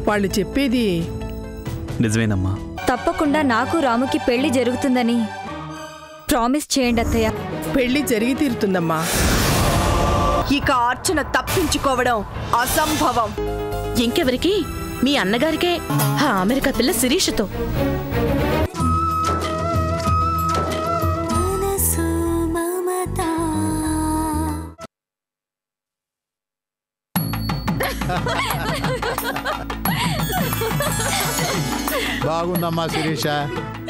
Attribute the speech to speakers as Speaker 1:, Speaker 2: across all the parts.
Speaker 1: వాళ్ళు చెప్పేది
Speaker 2: నిజమేనమ్మా.
Speaker 3: తప్పకుండా నాకు రాముకి పెళ్లి జరుగుతుందని ప్రామిస్ చేయండి అత్తయ్య.
Speaker 1: పెళ్లి జరిగి తీరుతుందమ్మా.
Speaker 4: ఇక అర్చన తప్పించుకోవడం అసంభవం.
Speaker 5: ఇంకెవరికి? మీ అన్నగారికే, ఆ అమెరికా పిల్ల శిరీషతో.
Speaker 6: బాగుందమ్మా శిరీష.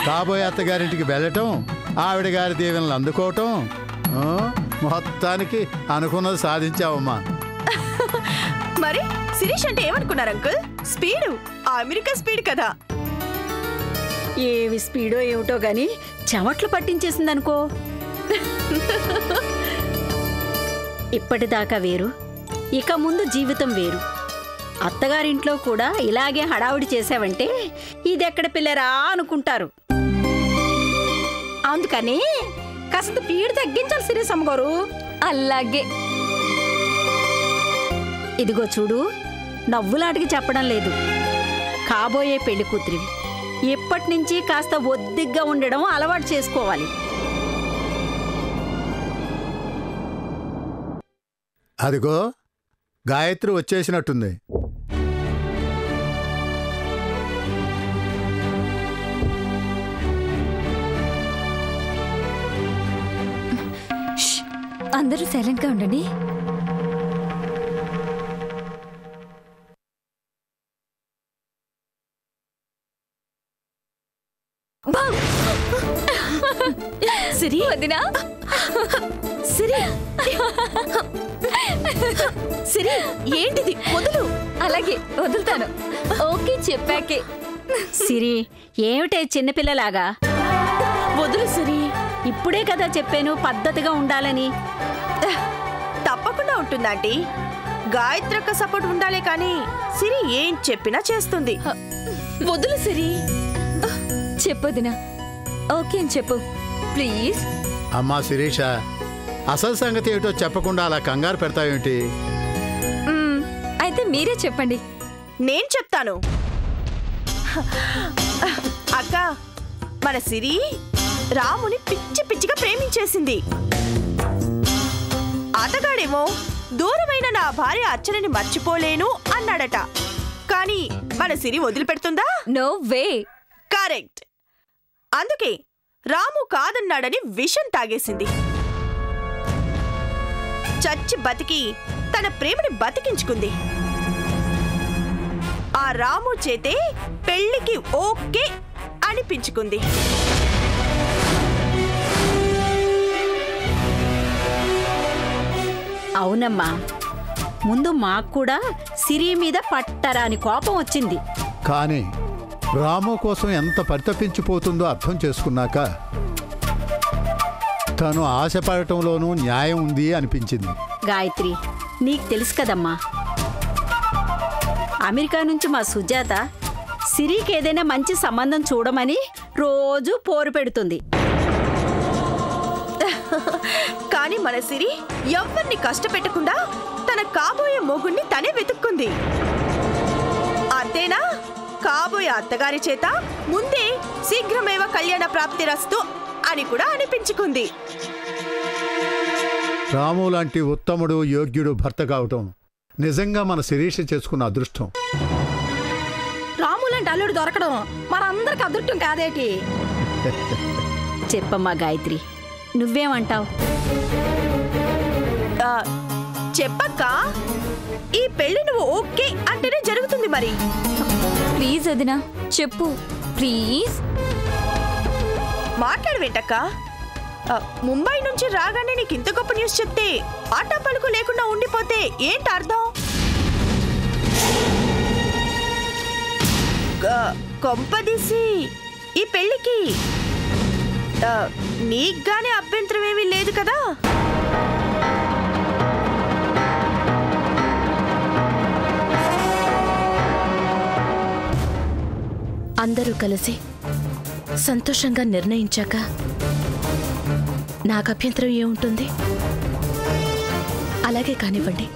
Speaker 6: కాబోయే అత్తగారింటికి వెళ్ళటం, ఆవిడ గారి దీవెనలు అందుకోవటం, మొత్తానికి అనుకున్నది సాధించావమ్మా.
Speaker 4: మరి శిరీష్ అంటే ఏమనుకున్నారు అంకుల్? స్పీడు, అమెరికా స్పీడ్ కదా.
Speaker 7: ఏవి స్పీడో ఏమిటో గాని చెమట్లు పట్టించేసిందనుకో. ఇప్పటిదాకా వేరు, ఇక ముందు జీవితం వేరు. అత్తగారింట్లో కూడా ఇలాగే హడావుడి చేసావంటే ఇదెక్కడ పిల్లరా అనుకుంటారు. అందుకని కాస్త పీడు తగ్గించాలి శిరీష్ అమ్మగారు.
Speaker 3: అలాగే.
Speaker 7: ఇదిగో చూడు, నవ్వులాటికి చెప్పడం లేదు. కాబోయే పెళ్లి కూతురివి ఇప్పటి నుంచి కాస్త ఒద్దిగ్గా ఉండడం అలవాటు చేసుకోవాలి.
Speaker 6: అదిగో గాయత్రి వచ్చేసినట్టుంది.
Speaker 3: అందరూ సైలెంట్ గా ఉండండి.
Speaker 5: సిరి,
Speaker 3: వదినా.
Speaker 5: సిరి, సిరి, ఏంటిది? వదులు.
Speaker 3: అలాగే వదులుతాను. ఓకే చెప్పాకే.
Speaker 7: సిరి, ఏమిటే చిన్నపిల్లలాగా?
Speaker 5: వదులు సిరి.
Speaker 7: ఇప్పుడే కదా చెప్పాను పద్ధతిగా ఉండాలని.
Speaker 4: తప్పకుండా ఉంటుందంటీ. గాయత్రక్క సపోర్ట్ ఉండాలే కానీ సిరి ఏం చెప్పినా చేస్తుంది.
Speaker 5: వదులు సిరి.
Speaker 3: చెప్పొదినా. ఓకే అని చెప్పు ప్లీజ్.
Speaker 6: అమ్మా శిరీష, అసలు సంగతి ఏమిటో చెప్పకుండా అలా కంగారు పెడతావేంటి?
Speaker 3: అయితే మీరే చెప్పండి.
Speaker 4: నేను చెప్తాను. అక్క, మన సిరి రాముని పిచ్చి పిచ్చిగా ప్రేమించేసింది. అతగాడేమో దూరమైన నా భార్య అర్చనని మర్చిపోలేను అన్నాడట. కానీ మన సిరి వదిలిపెడుతుందా?
Speaker 3: No way.
Speaker 4: కరెక్ట్. అందుకే రాము కాదన్నాడని విషం తాగేసింది. చచ్చి బతికి తన ప్రేమని బతికించుకుంది. ఆ రాము చేతే పెళ్లికి ఓకే అనిపించుకుంది.
Speaker 7: అవునమ్మా, ముందు మాకు కూడా సిరి మీద పట్టరాని కోపం వచ్చింది.
Speaker 6: కానీ రాము కోసం ఎంత పరితపించిపోతుందో అర్థం చేసుకున్నాక తను ఆశపడటంలోనూ న్యాయం ఉంది అనిపించింది.
Speaker 7: గాయత్రి, నీకు తెలుసు కదమ్మా, అమెరికా నుంచి మా సుజాత సిరికి ఏదైనా మంచి సంబంధం చూడమని రోజు పోరు పెడుతుంది.
Speaker 4: కానీ మన సిరి ఎవ్వరిని కష్టపెట్టకుండా తన కాబోయే మొగుణ్ణి తనే వెతుక్కుంది. అంతేనా, కాబోయే అత్తగారి చేత ముందే శీఘ్రమేవ కళ్యాణ ప్రాప్తిరస్తు అని కూడా అనిపించుకుంది.
Speaker 6: రాము లాంటి ఉత్తముడు యోగ్యుడు భర్త కావటం నిజంగా మన శిరీష చేసుకున్న అదృష్టం.
Speaker 7: రాము లాంటి అల్లుడు దొరకడం మనందరికి అదృష్టం కాదేటి? చెప్పమ్మా గాయత్రి, నువ్వేమంటావు?
Speaker 4: చెప్పక్క, ఈ పెళ్లి నువ్వు ఓకే అంటేనే జరుగుతుంది. మరి
Speaker 3: ప్లీజ్ వదినా చెప్పు ప్లీజ్.
Speaker 4: మాట్లాడవేంటక్క? ముంబై నుంచి రాగానే నీకు ఇంత గొప్ప న్యూస్ చెప్తే ఆటా పలుకు లేకుండా ఉండిపోతే ఏంటి అర్థం? కొంపదీసి ఈ పెళ్లికి నీకుగానే అభ్యంతరం ఏమీ లేదు కదా?
Speaker 5: అందరూ కలిసి సంతోషంగా నిర్ణయించాక నాకు అభ్యంతరం ఏముంటుంది? అలాగే కానివ్వండి.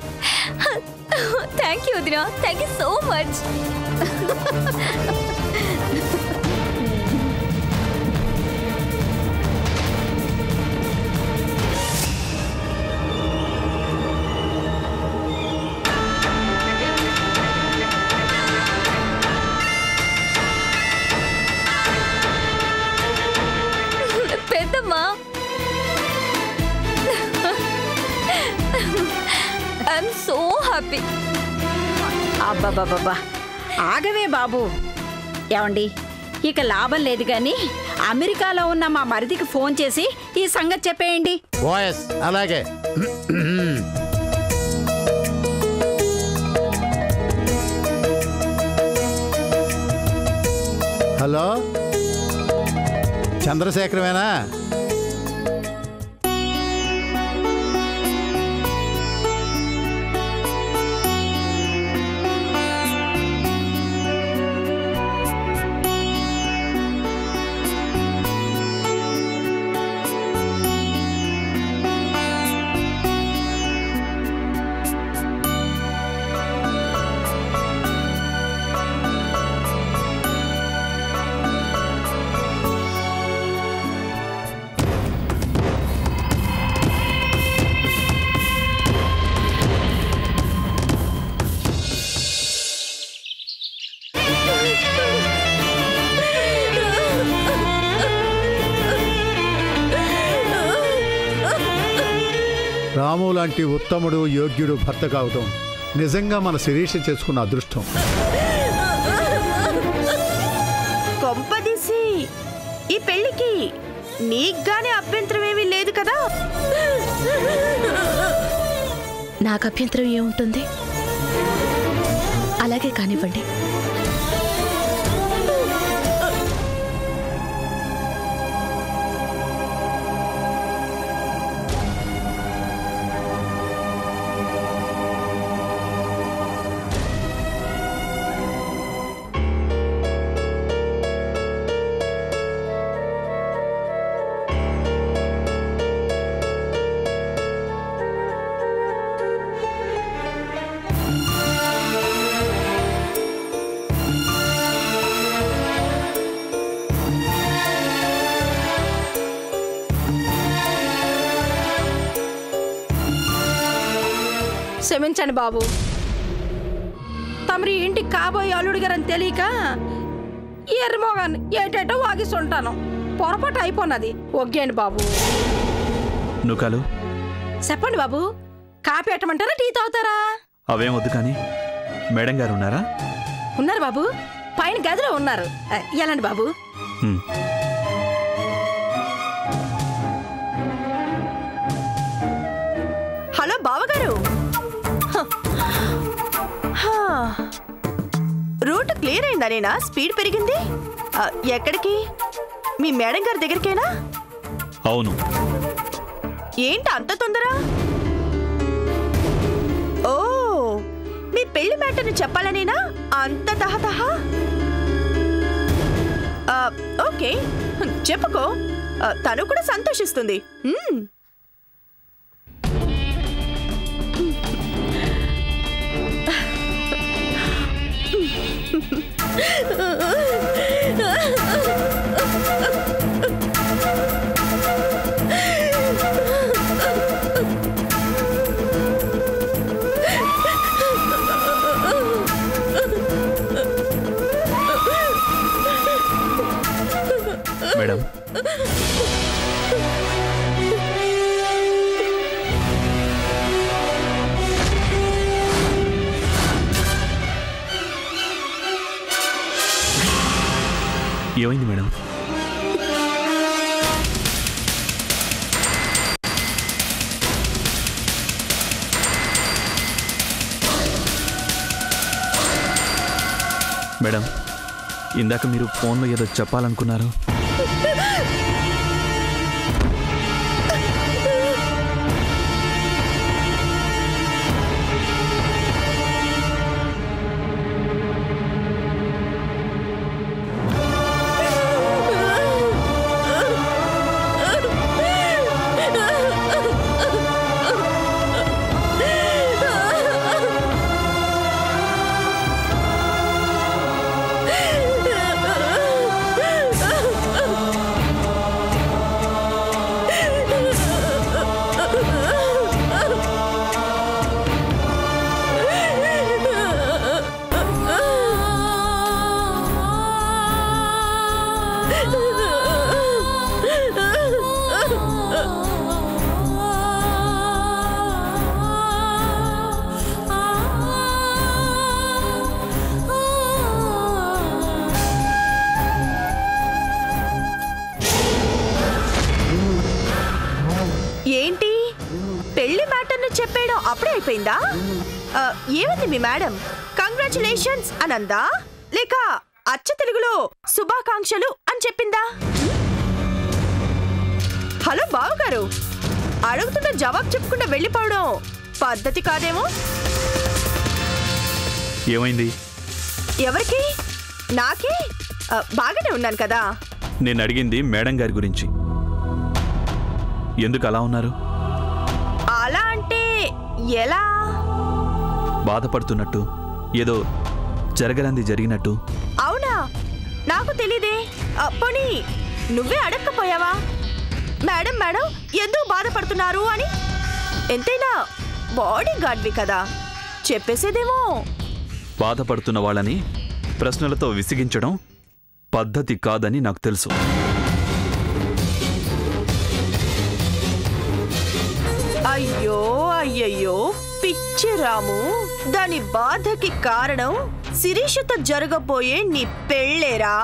Speaker 3: థ్యాంక్ యూ వదినా, థ్యాంక్ యూ సో మచ్. పెద్దమ్మా, ఐఎమ్ సో హ్యాపీ.
Speaker 7: అబ్బాబాబా, ఆగవే బాబు. ఏమండి, ఇక లాభం లేదు కానీ అమెరికాలో ఉన్న మా మరిదికి ఫోన్ చేసి ఈ సంగతి చెప్పేయండి.
Speaker 6: ఓఎస్, అలాగే. హలో, చంద్రశేఖరమేనా? రాము లాంటి ఉత్తముడు యోగ్యుడు భర్త కావటం నిజంగా మన శిరీష చేసుకున్న అదృష్టం.
Speaker 4: కొంపదీసి ఈ పెళ్లికి నీకుగానే అభ్యంతరం ఏమీ లేదు కదా?
Speaker 5: నాకు అభ్యంతరం ఏముంటుంది? అలాగే కానివ్వండి.
Speaker 7: క్షమించండి బాబు, తమరి ఇంటికి కాబోయే అల్లుడు గారని తెలియక ఎర్రమోగాన్ని ఏటేటో వాగిస్తుంటాను. పొరపాటు అయిపోన్నది. ఒగ్గేండి బాబు.
Speaker 2: నుకాలు
Speaker 7: చెప్పండి బాబు, కాపీ పెట్టమంటారా, టీ తాగుతారా?
Speaker 2: అవేం వద్దు కానీ మేడం గారు ఉన్నారా?
Speaker 7: ఉన్నారు బాబు, పైన గదిలో ఉన్నారు. ఎలాంటి బాబు?
Speaker 4: హలో బావగారు, రూట్ క్లియర్ అయిందా? నేనా స్పీడ్ పెరిగింది? ఎక్కడికి? మీ మేడం గారి దగ్గరికేనా?
Speaker 2: అవును.
Speaker 4: ఏంటి అంత తొందర? ఓ, మీ పెళ్లి మ్యాటర్ని చెప్పాలనేనా అంత తహతహ? ఓకే, చెప్పుకో, తను కూడా సంతోషిస్తుంది.
Speaker 2: మేడం, ఏమైంది మేడం? మేడం, ఇందాక మీరు ఫోన్లో ఏదో చెప్పాలనుకున్నారు.
Speaker 4: అప్పుడే అయిపోయిందా? ఏమంది మీ మేడం? కంగ్రాచులేషన్స్ అని అందా, లేక అచ్చ తెలుగులో శుభాకాంక్షలు అని చెప్పిందా? హలో బావగారు, అడుగుతున్న జవాబు చెప్పకుండా వెళ్ళిపోవడం పద్ధతి కాదేమో.
Speaker 2: ఏమైంది?
Speaker 4: ఎవరికి? నాకే. బాగానే ఉన్నాను కదా.
Speaker 2: నేను అడిగింది మేడం గారి గురించి. ఎందుకు అలా ఉన్నారు?
Speaker 4: అలా అంటే ఎలా?
Speaker 2: బాధపడుతున్నట్టు, ఏదో జరగరంది జరిగినట్టు.
Speaker 4: అవునా? నాకు తెలీదే. పోనీ నువ్వే అడగకపోయావా మేడం మేడం ఎందుకు బాధపడుతున్నారు అని? ఎంతైనా బాడీ గార్డ్వి కదా, చెప్పేసేదేమో.
Speaker 2: బాధపడుతున్న వాళ్ళని ప్రశ్నలతో విసిగించడం పద్ధతి కాదని నాకు తెలుసు.
Speaker 4: అయ్యో అయ్యయ్యో పిచ్చి రాము, దాని బాధకి కారణం శిరీషతో జరగబోయే నీ పెళ్ళేరా.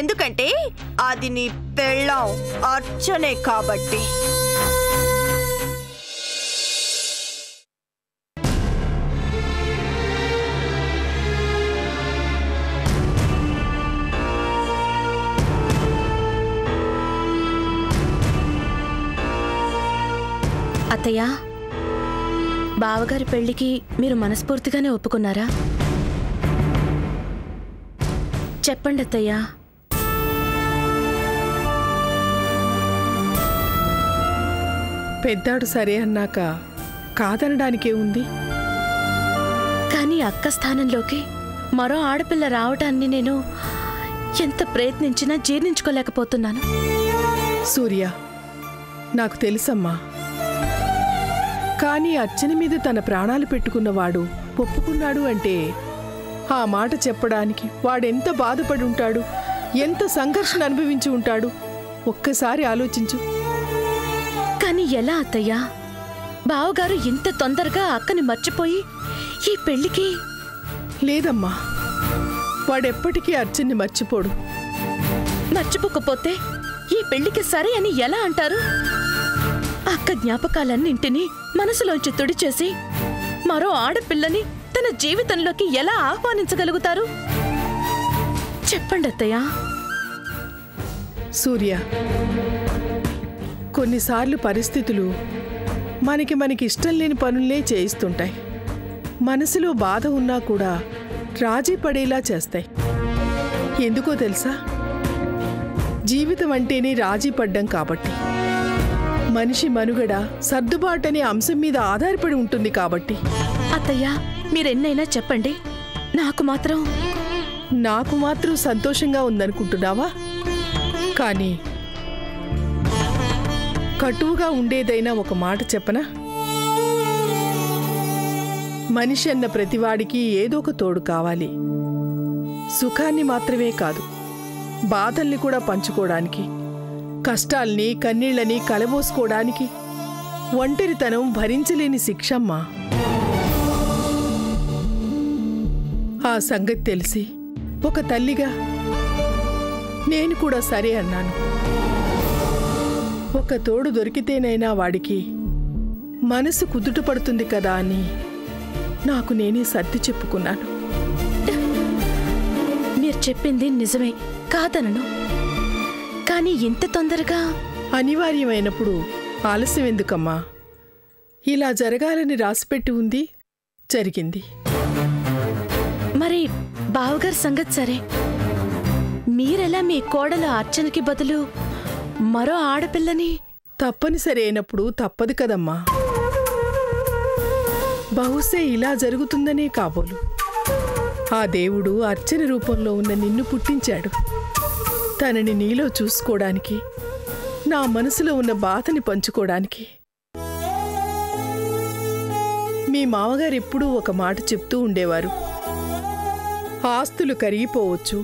Speaker 4: ఎందుకంటే అది నీ పెళ్ళాం అర్చనే కాబట్టి.
Speaker 5: అత్తయ్య, బావగారి పెళ్లికి మీరు మనస్ఫూర్తిగానే ఒప్పుకున్నారా? చెప్పండి అత్తయ్య.
Speaker 1: పెద్దాడు సరే అన్నాక కాదనడానికే ఉంది.
Speaker 5: కానీ అక్క స్థానంలోకి మరో ఆడపిల్ల రావటాన్ని నేను ఎంత ప్రయత్నించినా జీర్ణించుకోలేకపోతున్నాను.
Speaker 1: సూర్య, నాకు తెలుసమ్మా. కానీ అచ్చని మీద తన ప్రాణాలు పెట్టుకున్నవాడు ఒప్పుకున్నాడు అంటే ఆ మాట చెప్పడానికి వాడెంత బాధపడి ఉంటాడు, ఎంత సంఘర్షణ అనుభవించి ఉంటాడు. ఒక్కసారి ఆలోచించు.
Speaker 5: కానీ ఎలా అత్తయ్య? బావగారు ఇంత తొందరగా అక్కని మర్చిపోయి ఈ పెళ్లికి?
Speaker 1: లేదమ్మా, వాడెప్పటికీ అర్చన్ని మర్చిపోడు.
Speaker 5: మర్చిపోకపోతే ఈ పెళ్లికి సరే అని ఎలా అంటారు? అక్క జ్ఞాపకాలన్నింటినీ మనసులోంచి తుడిచేసి మరో ఆడపిల్లని తన జీవితంలోకి ఎలా ఆహ్వానించగలుగుతారు? చెప్పండి అత్తయ్య.
Speaker 1: సూర్య, కొన్నిసార్లు పరిస్థితులు మనకి ఇష్టం లేని పనులే చేయిస్తుంటాయి. మనసులో బాధ ఉన్నా కూడా రాజీ పడేలా చేస్తాయి. ఎందుకో తెలుసా? జీవితం అంటేనే రాజీ పడ్డం కాబట్టి. మనిషి మనుగడ సర్దుబాటనే అంశం మీద ఆధారపడి ఉంటుంది కాబట్టి.
Speaker 5: అత్తయ్య, మీరెన్నైనా చెప్పండి, నాకు మాత్రం
Speaker 1: సంతోషంగా ఉందనుకుంటున్నావా? కానీ కటువుగా ఉండేదైనా ఒక మాట చెప్పనా? మనిషి అన్న ప్రతివాడికి ఏదో ఒక తోడు కావాలి. సుఖాన్ని మాత్రమే కాదు, బాధల్ని కూడా పంచుకోవడానికి, కష్టాల్ని కన్నీళ్ళని కలబోసుకోవడానికి. ఒంటరితనం భరించలేని శిక్షమ్మా. ఆ సంగతి తెలిసి ఒక తల్లిగా నేను కూడా సరే అన్నాను. ఒక తోడు దొరికితేనైనా వాడికి మనసు కుదుట పడుతుంది కదా అని నాకు నేనే సర్ది చెప్పుకున్నాను.
Speaker 5: మీరు చెప్పింది నిజమే, కాదనను. కానీ ఇంత తొందరగా?
Speaker 1: అనివార్యమైనప్పుడు ఆలస్యం ఎందుకమ్మా? ఇలా జరగాలని రాసిపెట్టి ఉంది, జరిగింది.
Speaker 5: మరి బావగారి సంగతి సరే, మీరెలా మీ కోడల అర్చనకి బదులు మరో ఆడపిల్లని?
Speaker 1: తప్పనిసరి అయినప్పుడు తప్పదు కదమ్మా. బహుశా ఇలా జరుగుతుందనే కాబోలు ఆ దేవుడు అర్చన రూపంలో ఉన్న నిన్ను పుట్టించాడు. తనని నీలో చూసుకోవడానికి, నా మనసులో ఉన్న బాధని పంచుకోవడానికి. మీ మామగారు ఎప్పుడూ ఒక మాట చెప్తూ ఉండేవారు. ఆస్తులు కరిగిపోవచ్చు,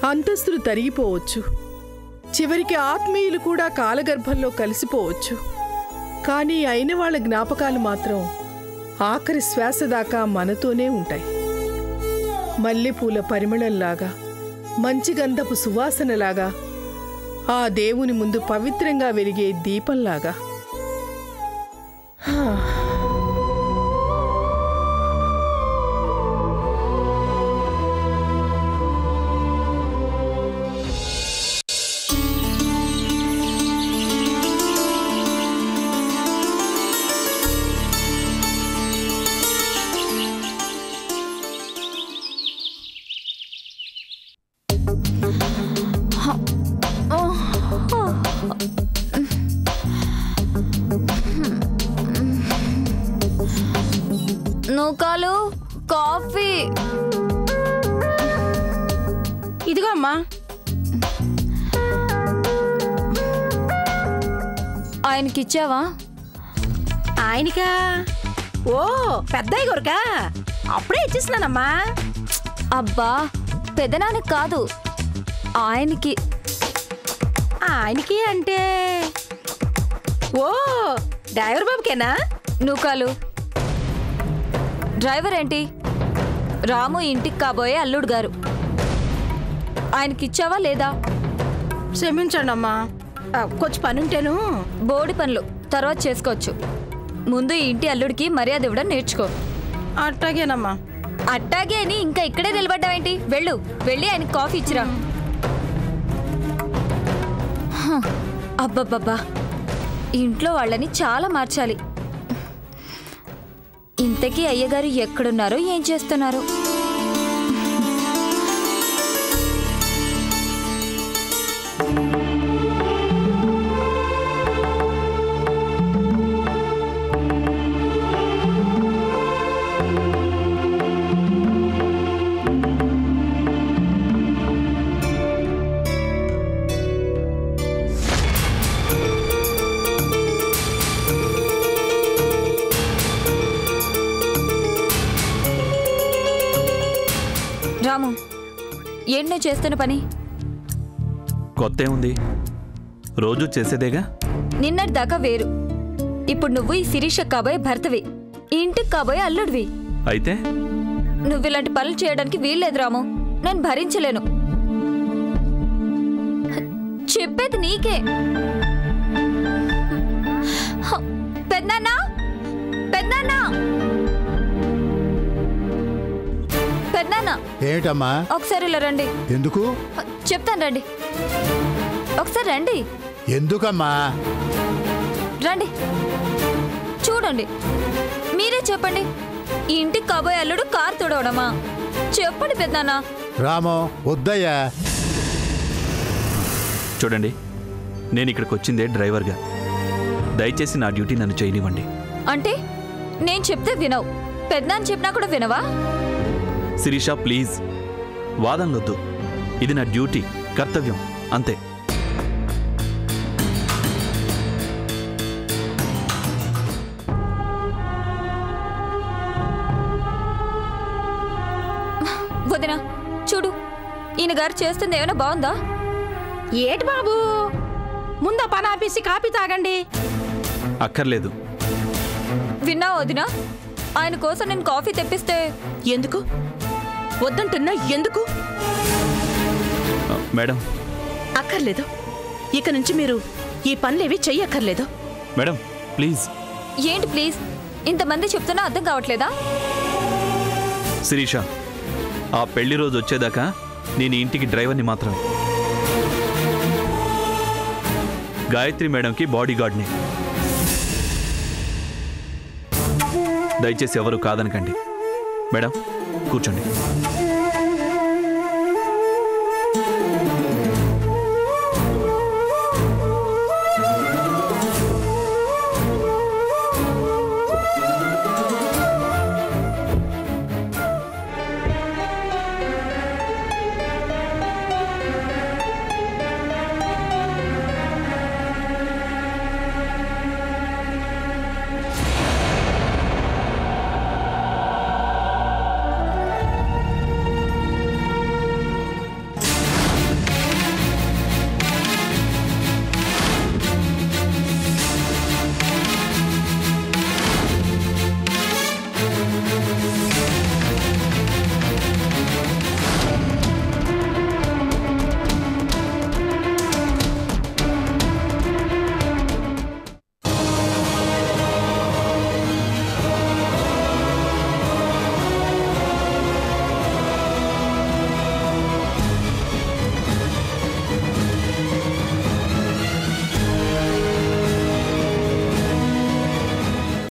Speaker 1: అంతస్తులు తరిగిపోవచ్చు, చివరికి ఆత్మీయులు కూడా కాలగర్భంలో కలిసిపోవచ్చు. కానీ అయిన వాళ్ళ జ్ఞాపకాలు మాత్రం ఆఖరి శ్వాస దాకా మనతోనే ఉంటాయి. మల్లెపూల పరిమళంలాగా, మంచి గంధపు సువాసనలాగా, ఆ దేవుని ముందు పవిత్రంగా వెలిగే దీపంలాగా.
Speaker 3: నూకాలు కాఫీ.
Speaker 5: ఇదిగో అమ్మా.
Speaker 3: ఆయనకి ఇచ్చావా?
Speaker 5: ఆయనకా? ఓ పెద్దయ్య గారుకా? అప్పుడే ఇచ్చేసినానమ్మా.
Speaker 3: అబ్బా పెదనానికి కాదు, ఆయనకి.
Speaker 5: ఆయనకి అంటే ఓ డ్రైవర్ బాబుకేనా?
Speaker 3: నూకాలు. డ్రైవర్ ఏంటి? రాము ఇంటికి కాబోయే అల్లుడు గారు. ఆయనకిచ్చావా లేదా?
Speaker 5: క్షమించండి అమ్మా, కొంచెం పని ఉంటేను.
Speaker 3: బోడి పనులు తర్వాత చేసుకోవచ్చు. ముందు ఈ ఇంటి అల్లుడికి మర్యాద ఇవ్వడం నేర్చుకో.
Speaker 5: అట్టాగేనమ్మా.
Speaker 3: అట్టాగే అని ఇంకా ఇక్కడే నిలబడ్డావేంటి? వెళ్ళు, వెళ్ళి ఆయనకి కాఫీ ఇచ్చిరా. అబ్బబ్బబ్బా, ఇంట్లో వాళ్ళని చాలా మార్చాలి. ఇంతకీ అయ్యగారు ఎక్కడున్నారో ఏం చేస్తున్నారో? రాము, ఏంటి నువ్వు చేస్తున్న పని?
Speaker 2: కొత్త ఏముంది, రోజు చేసేదేగా.
Speaker 3: నిన్నటి దాకా వేరు. ఇప్పుడు నువ్వు ఈ శిరీష కాబోయే భర్తవి, ఈ ఇంటికి కాబోయే అల్లుడివి.
Speaker 2: అయితే
Speaker 3: నువ్వు ఇలాంటి పనులు చేయడానికి వీల్లేదు రాము. నేను భరించలేను. చెప్పేది నీకే. పెద్దన్నా, పెద్దన్నా, పెద్దన్నా.
Speaker 6: ఏమిటమ్మా?
Speaker 3: ఒకసారి ఇలా రండి.
Speaker 6: ఎందుకు?
Speaker 3: చెప్తాను రండి. ఒకసారి రండి.
Speaker 6: ఎందుకమ్మా?
Speaker 3: రండి, చూడండి. మీరే చెప్పండి, ఈ ఇంటికి కాబోయే అల్లుడు కారు తుడవడమా? చెప్పండి పెద్దనాన్న.
Speaker 6: రామో వద్దయ్యా.
Speaker 2: చూడండి, నేను ఇక్కడికి వచ్చిందే డ్రైవర్గా. దయచేసి నా డ్యూటీ నన్ను చేయనివ్వండి.
Speaker 3: అంటే నేను చెప్తే వినవు, పెద్దనాన్న చెప్పినా కూడా వినవా?
Speaker 2: శిరీష ప్లీజ్, వాదనలొద్దు. ఇది నా డ్యూటీ, కర్తవ్యం, అంతే.
Speaker 3: వదినా చూడు, ఈయన గారు చేస్తుంది ఏమైనా బాగుందా?
Speaker 5: ఏటి బాబు, ముందు పని ఆపేసి కాపీ తాగండి.
Speaker 2: అక్కర్లేదు.
Speaker 3: విన్నావా వదినా? ఆయన కోసం నేను కాఫీ తెప్పిస్తే
Speaker 5: ఎందుకు వద్దంటున్నా? ఎందుకు?
Speaker 2: మేడం.
Speaker 5: అక్కర్లేదు. ఇక నుంచి మీరు ఈ పనులేవి చెయ్యక్కర్లేదు.
Speaker 2: Madam please.
Speaker 3: ఏంటి ప్లీజ్? ఇంతమంది చెప్తున్నా అర్థం కావట్లేదా?
Speaker 2: శిరీష, ఆ పెళ్లి రోజు వచ్చేదాకా నేను ఇంటికి డ్రైవర్ని మాత్రమే. గాయత్రి మేడంకి బాడీ గార్డ్ని. దయచేసి ఎవరు కాదనకండి. మేడం కూర్చోండి.